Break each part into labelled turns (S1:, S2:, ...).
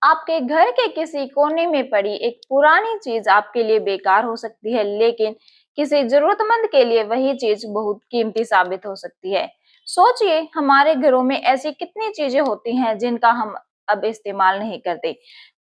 S1: आपके घर के किसी कोने में पड़ी एक पुरानी चीज आपके लिए बेकार हो सकती है, लेकिन किसी जरूरतमंद के लिए वही चीज बहुत कीमती साबित हो सकती है। सोचिए, हमारे घरों में ऐसी कितनी चीजें होती हैं जिनका हम अब इस्तेमाल नहीं करते।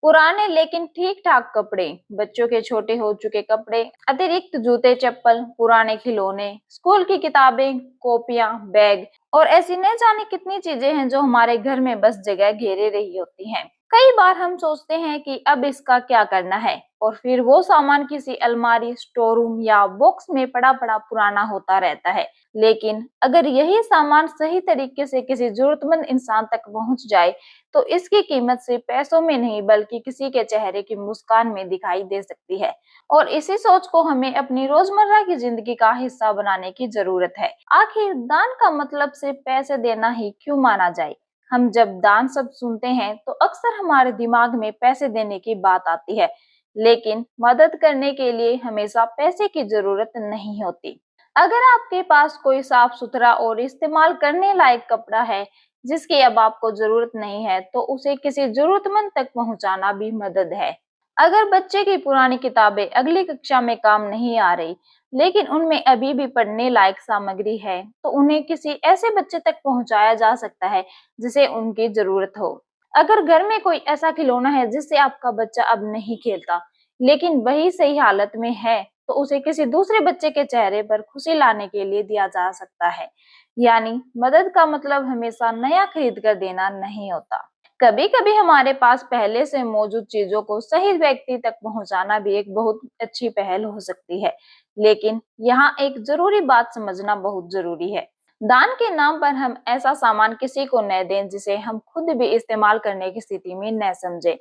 S1: पुराने लेकिन ठीक ठाक कपड़े, बच्चों के छोटे हो चुके कपड़े, अतिरिक्त जूते चप्पल, पुराने खिलौने, स्कूल की किताबें, कॉपियां, बैग और ऐसी न जाने कितनी चीजें हैं जो हमारे घर में बस जगह घेरे रही होती हैं। कई बार हम सोचते हैं कि अब इसका क्या करना है, और फिर वो सामान किसी अलमारी, स्टोर रूम या बॉक्स में पड़ा पड़ा पुराना होता रहता है। लेकिन अगर यही सामान सही तरीके से किसी जरूरतमंद इंसान तक पहुंच जाए, तो इसकी कीमत सिर्फ पैसों में नहीं बल्कि किसी के चेहरे की मुस्कान में दिखाई दे सकती है। और इसी सोच को हमें अपनी रोजमर्रा की जिंदगी का हिस्सा बनाने की जरूरत है। आखिर दान का मतलब सिर्फ पैसे देना ही क्यों माना जाए? हम जब दान शब्द सुनते हैं तो अक्सर हमारे दिमाग में पैसे देने की बात आती है, लेकिन मदद करने के लिए हमेशा पैसे की जरूरत नहीं होती। अगर आपके पास कोई साफ सुथरा और इस्तेमाल करने लायक कपड़ा है जिसकी अब आपको जरूरत नहीं है, तो उसे किसी जरूरतमंद तक पहुंचाना भी मदद है। अगर बच्चे की पुरानी किताबें अगली कक्षा में काम नहीं आ रही, लेकिन उनमें अभी भी पढ़ने लायक सामग्री है, तो उन्हें किसी ऐसे बच्चे तक पहुंचाया जा सकता है जिसे उनकी जरूरत हो। अगर घर में कोई ऐसा खिलौना है जिससे आपका बच्चा अब नहीं खेलता, लेकिन वही सही हालत में है, तो उसे किसी दूसरे बच्चे के चेहरे पर खुशी लाने के लिए दिया जा सकता है। यानी मदद का मतलब हमेशा नया खरीद कर देना नहीं होता। कभी कभी हमारे पास पहले से मौजूद चीजों को सही व्यक्ति तक पहुंचाना भी एक बहुत अच्छी पहल हो सकती है। लेकिन यहाँ एक जरूरी बात समझना बहुत जरूरी है। दान के नाम पर हम ऐसा सामान किसी को न दें जिसे हम खुद भी इस्तेमाल करने की स्थिति में न समझे।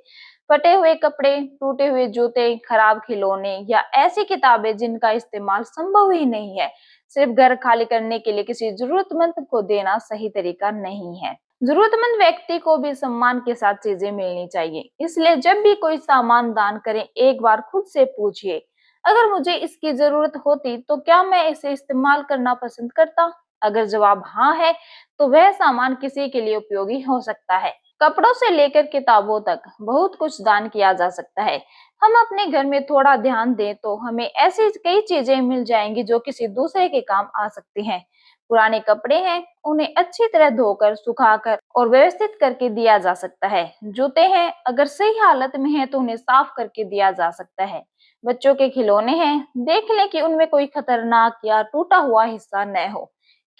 S1: फटे हुए कपड़े, टूटे हुए जूते, खराब खिलौने या ऐसी किताबें जिनका इस्तेमाल संभव ही नहीं है, सिर्फ घर खाली करने के लिए किसी जरूरतमंद को देना सही तरीका नहीं है। जरूरतमंद व्यक्ति को भी सम्मान के साथ चीजें मिलनी चाहिए। इसलिए जब भी कोई सामान दान करें, एक बार खुद से पूछिए, अगर मुझे इसकी जरूरत होती तो क्या मैं इसे इस्तेमाल करना पसंद करता? अगर जवाब हाँ है, तो वह सामान किसी के लिए उपयोगी हो सकता है। कपड़ों से लेकर किताबों तक बहुत कुछ दान किया जा सकता है। हम अपने घर में थोड़ा ध्यान दें तो हमें ऐसी कई चीजें मिल जाएंगी जो किसी दूसरे के काम आ सकती हैं। पुराने कपड़े हैं, उन्हें अच्छी तरह धोकर, सुखाकर और व्यवस्थित करके दिया जा सकता है। जूते हैं, अगर सही हालत में है तो उन्हें साफ करके दिया जा सकता है। बच्चों के खिलौने हैं, देख लें कि उनमें कोई खतरनाक या टूटा हुआ हिस्सा न हो।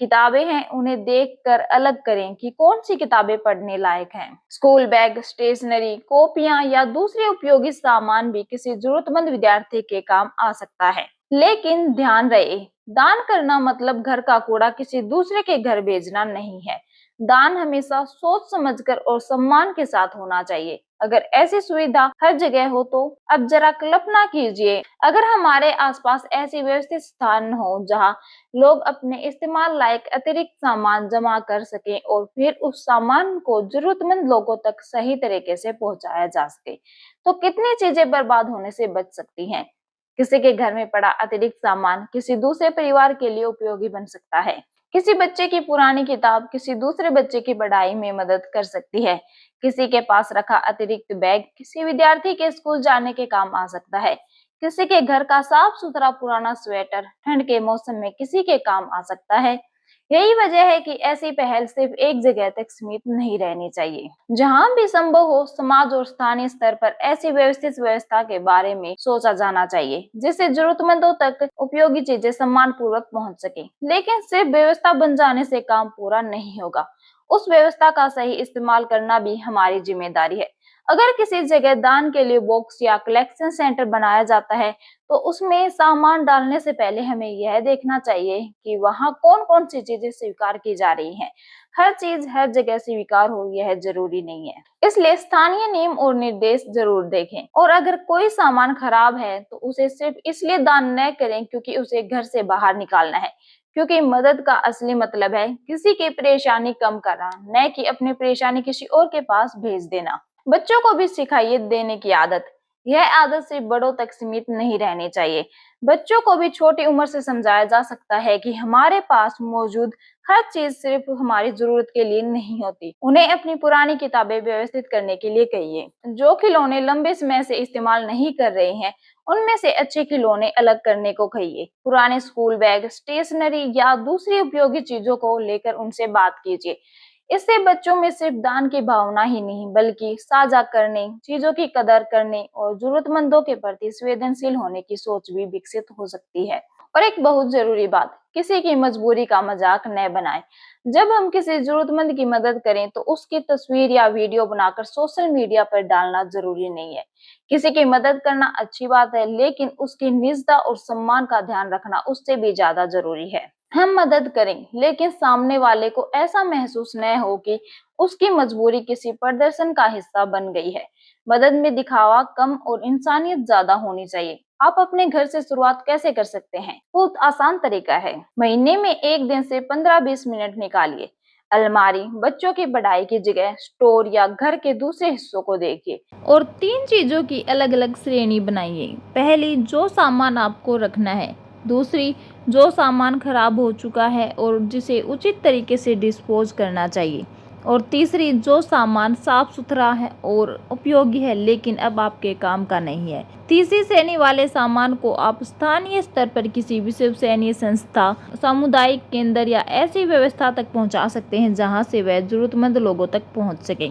S1: किताबें हैं, उन्हें देखकर अलग करें कि कौन सी किताबें पढ़ने लायक हैं। स्कूल बैग, स्टेशनरी, कॉपियां या दूसरे उपयोगी सामान भी किसी जरूरतमंद विद्यार्थी के काम आ सकता है। लेकिन ध्यान रहे, दान करना मतलब घर का कूड़ा किसी दूसरे के घर भेजना नहीं है। दान हमेशा सोच समझकर और सम्मान के साथ होना चाहिए। अगर ऐसी सुविधा हर जगह हो तो अब जरा कल्पना कीजिए, अगर हमारे आसपास ऐसी व्यवस्थित स्थान हो जहां लोग अपने इस्तेमाल लायक अतिरिक्त सामान जमा कर सकें और फिर उस सामान को जरूरतमंद लोगों तक सही तरीके से पहुंचाया जा सके, तो कितनी चीजें बर्बाद होने से बच सकती हैं। किसी के घर में पड़ा अतिरिक्त सामान किसी दूसरे परिवार के लिए उपयोगी बन सकता है। किसी बच्चे की पुरानी किताब किसी दूसरे बच्चे की पढ़ाई में मदद कर सकती है। किसी के पास रखा अतिरिक्त बैग किसी विद्यार्थी के स्कूल जाने के काम आ सकता है। किसी के घर का साफ सुथरा पुराना स्वेटर ठंड के मौसम में किसी के काम आ सकता है। यही वजह है कि ऐसी पहल सिर्फ एक जगह तक सीमित नहीं रहनी चाहिए। जहां भी संभव हो, समाज और स्थानीय स्तर पर ऐसी व्यवस्थित व्यवस्था के बारे में सोचा जाना चाहिए जिससे जरूरतमंदों तक उपयोगी चीजें सम्मान पूर्वक पहुंच सके। लेकिन सिर्फ व्यवस्था बन जाने से काम पूरा नहीं होगा, उस व्यवस्था का सही इस्तेमाल करना भी हमारी जिम्मेदारी है। अगर किसी जगह दान के लिए बॉक्स या कलेक्शन सेंटर बनाया जाता है, तो उसमें सामान डालने से पहले हमें यह देखना चाहिए कि वहां कौन कौन सी चीजें स्वीकार की जा रही हैं। हर चीज हर जगह स्वीकार हो यह जरूरी नहीं है, इसलिए स्थानीय नियम और निर्देश जरूर देखें। और अगर कोई सामान खराब है तो उसे सिर्फ इसलिए दान न करें क्योंकि उसे घर से बाहर निकालना है, क्योंकि मदद का असली मतलब है किसी की परेशानी कम करना, न कि अपनी परेशानी किसी और के पास भेज देना। बच्चों को भी सिखाइए देने की आदत। यह आदत सिर्फ बड़ों तक सीमित नहीं रहनी चाहिए। बच्चों को भी छोटी उम्र से समझाया जा सकता है कि हमारे पास मौजूद हर चीज सिर्फ हमारी जरूरत के लिए नहीं होती। उन्हें अपनी पुरानी किताबें व्यवस्थित करने के लिए कहिए। जो खिलौने लंबे समय से इस्तेमाल नहीं कर रहे हैं, उनमें से अच्छे खिलौने अलग करने को कहिए। पुराने स्कूल बैग, स्टेशनरी या दूसरी उपयोगी चीजों को लेकर उनसे बात कीजिए। इससे बच्चों में सिर्फ दान की भावना ही नहीं, बल्कि साझा करने, चीजों की कदर करने और जरूरतमंदों के प्रति संवेदनशील होने की सोच भी विकसित हो सकती है। और एक बहुत जरूरी बात, किसी की मजबूरी का मजाक न बनाएं। जब हम किसी जरूरतमंद की मदद करें तो उसकी तस्वीर या वीडियो बनाकर सोशल मीडिया पर डालना जरूरी नहीं है। किसी की मदद करना अच्छी बात है, लेकिन उसकी निजता और सम्मान का ध्यान रखना उससे भी ज्यादा जरूरी है। हम मदद करें, लेकिन सामने वाले को ऐसा महसूस न हो कि उसकी मजबूरी किसी प्रदर्शन का हिस्सा बन गई है। मदद में दिखावा कम और इंसानियत ज्यादा होनी चाहिए। आप अपने घर से शुरुआत कैसे कर सकते हैं? बहुत आसान तरीका है। महीने में एक दिन से 15-20 मिनट निकालिए। अलमारी, बच्चों की पढ़ाई की जगह, स्टोर या घर के दूसरे हिस्सों को देखिए और 3 चीजों की अलग अलग श्रेणी बनाइए। पहली, जो सामान आपको रखना है। दूसरी, जो सामान खराब हो चुका है और जिसे उचित तरीके से डिस्पोज करना चाहिए। और तीसरी, जो सामान साफ सुथरा है और उपयोगी है लेकिन अब आपके काम का नहीं है। तीसरी श्रेणी वाले सामान को आप स्थानीय स्तर पर किसी विश्वसनीय संस्था, सामुदायिक केंद्र या ऐसी व्यवस्था तक पहुंचा सकते हैं जहां से वह जरूरतमंद लोगों तक पहुंच सके।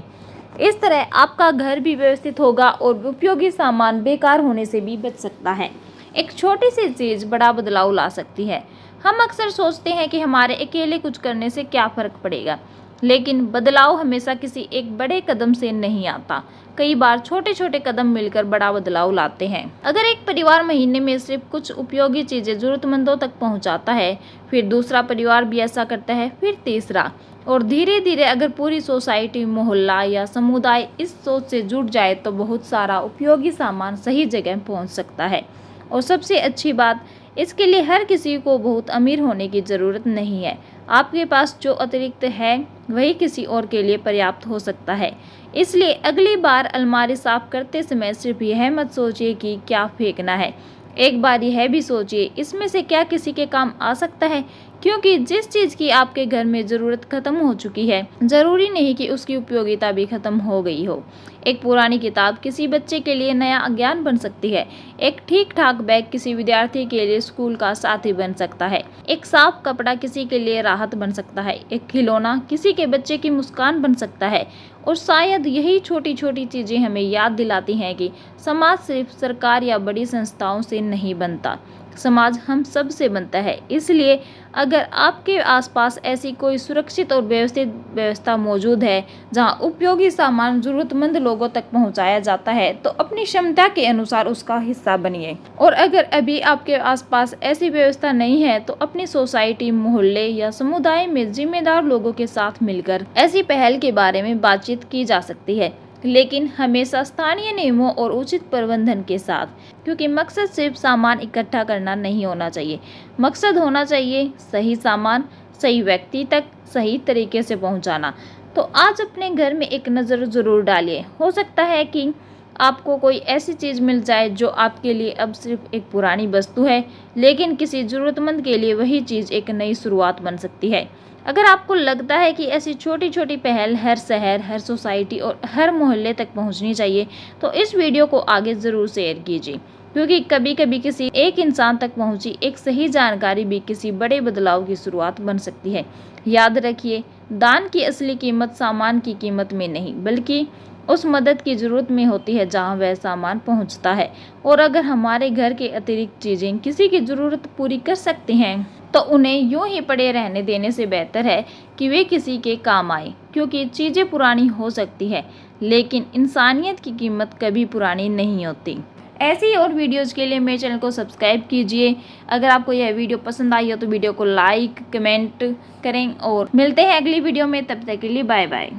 S1: इस तरह आपका घर भी व्यवस्थित होगा और उपयोगी सामान बेकार होने से भी बच सकता है। एक छोटी सी चीज बड़ा बदलाव ला सकती है। हम अक्सर सोचते हैं कि हमारे अकेले कुछ करने से क्या फर्क पड़ेगा, लेकिन बदलाव हमेशा किसी एक बड़े कदम से नहीं आता। कई बार छोटे छोटे कदम मिलकर बड़ा बदलाव लाते हैं। अगर एक परिवार महीने में सिर्फ कुछ उपयोगी चीजें जरूरतमंदों तक पहुंचाता है, फिर दूसरा परिवार भी ऐसा करता है, फिर तीसरा, और धीरे धीरे अगर पूरी सोसाइटी, मोहल्ला या समुदाय इस सोच से जुड़ जाए तो बहुत सारा उपयोगी सामान सही जगह पहुंच सकता है। और सबसे अच्छी बात, इसके लिए हर किसी को बहुत अमीर होने की ज़रूरत नहीं है। आपके पास जो अतिरिक्त है वही किसी और के लिए पर्याप्त हो सकता है। इसलिए अगली बार अलमारी साफ करते समय सिर्फ यह मत सोचिए कि क्या फेंकना है, एक बार यह भी सोचिए इसमें से क्या किसी के काम आ सकता है। क्योंकि जिस चीज़ की आपके घर में ज़रूरत खत्म हो चुकी है, ज़रूरी नहीं कि उसकी उपयोगिता भी खत्म हो गई हो। एक पुरानी किताब किसी बच्चे के लिए नया ज्ञान बन सकती है। एक ठीक ठाक बैग किसी विद्यार्थी के लिए स्कूल का साथी बन सकता है। एक साफ कपड़ा किसी के लिए राहत बन सकता है। एक खिलौना किसी के बच्चे की मुस्कान बन सकता है। और शायद यही छोटी छोटी चीज़ें हमें याद दिलाती हैं कि समाज सिर्फ सरकार या बड़ी संस्थाओं से नहीं बनता, समाज हम सब से बनता है। इसलिए अगर आपके आसपास ऐसी कोई सुरक्षित और व्यवस्थित व्यवस्था मौजूद है जहां उपयोगी सामान जरूरतमंद लोगों तक पहुंचाया जाता है, तो अपनी क्षमता के अनुसार उसका हिस्सा बनिए। और अगर अभी आपके आसपास ऐसी व्यवस्था नहीं है तो अपनी सोसाइटी, मोहल्ले या समुदाय में जिम्मेदार लोगों के साथ मिलकर ऐसी पहल के बारे में बातचीत की जा सकती है, लेकिन हमेशा स्थानीय नियमों और उचित प्रबंधन के साथ। क्योंकि मकसद सिर्फ सामान इकट्ठा करना नहीं होना चाहिए, मकसद होना चाहिए सही सामान सही व्यक्ति तक सही तरीके से पहुंचाना। तो आज अपने घर में एक नज़र ज़रूर डालिए, हो सकता है कि आपको कोई ऐसी चीज़ मिल जाए जो आपके लिए अब सिर्फ एक पुरानी वस्तु है, लेकिन किसी ज़रूरतमंद के लिए वही चीज़ एक नई शुरुआत बन सकती है। अगर आपको लगता है कि ऐसी छोटी छोटी पहल हर शहर, हर सोसाइटी और हर मोहल्ले तक पहुंचनी चाहिए, तो इस वीडियो को आगे ज़रूर शेयर कीजिए। क्योंकि कभी कभी किसी एक इंसान तक पहुंची एक सही जानकारी भी किसी बड़े बदलाव की शुरुआत बन सकती है। याद रखिए, दान की असली कीमत सामान की कीमत में नहीं, बल्कि उस मदद की ज़रूरत में होती है जहां वह सामान पहुंचता है। और अगर हमारे घर के अतिरिक्त चीज़ें किसी की ज़रूरत पूरी कर सकती हैं, तो उन्हें यूं ही पड़े रहने देने से बेहतर है कि वे किसी के काम आए। क्योंकि चीज़ें पुरानी हो सकती है, लेकिन इंसानियत की कीमत कभी पुरानी नहीं होती। ऐसी और वीडियोज़ के लिए मेरे चैनल को सब्सक्राइब कीजिए। अगर आपको यह वीडियो पसंद आई हो तो वीडियो को लाइक, कमेंट करें और मिलते हैं अगली वीडियो में। तब तक के लिए बाय बाय।